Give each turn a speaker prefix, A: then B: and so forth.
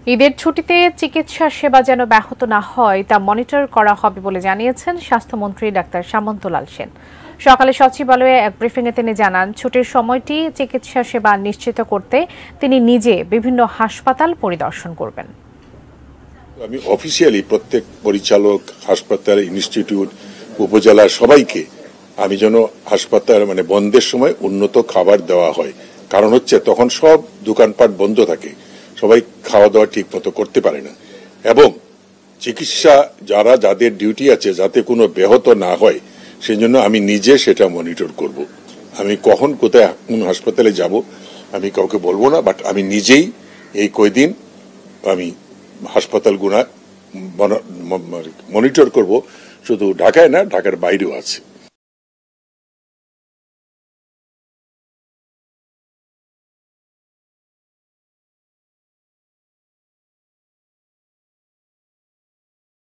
A: ঈদের ছুটিতে চিকিৎসা সেবা যেন ব্যাহত না হয় তা মনিটর করা হবে বলে জানিয়েছেন স্বাস্থ্যমন্ত্রী ডাক্তার সামন্তলাল সেন। সকালে সচিবালয়ে এক ব্রিফিংয়ে তিনি জানান, ছুটির সময়টি চিকিৎসা সেবা নিশ্চিত করতে তিনি নিজে বিভিন্ন হাসপাতাল পরিদর্শন করবেন।
B: আমি অফিসিয়ালি প্রত্যেক পরিচালক, হাসপাতাল, ইনস্টিটিউট, উপজেলার সবাইকে আমি যেন হাসপাতাল বন্ধের সময় উন্নত খাবার দেওয়া হয়। কারণ হচ্ছে তখন সব দোকানপাট বন্ধ থাকে, সবাই খাওয়া দাওয়া ঠিক মতো করতে পারে না, এবং চিকিৎসা যাদের ডিউটি আছে যাতে কোনো ব্যাহত না হয় সেই জন্য আমি নিজে সেটা মনিটর করব। আমি কখন কোথায় কোন হাসপাতালে যাব আমি কাউকে বলবো না, বাট আমি নিজেই এই কয়দিন আমি হাসপাতালগুলো মনিটর করব। শুধু ঢাকায় না, ঢাকার বাইরেও আছে।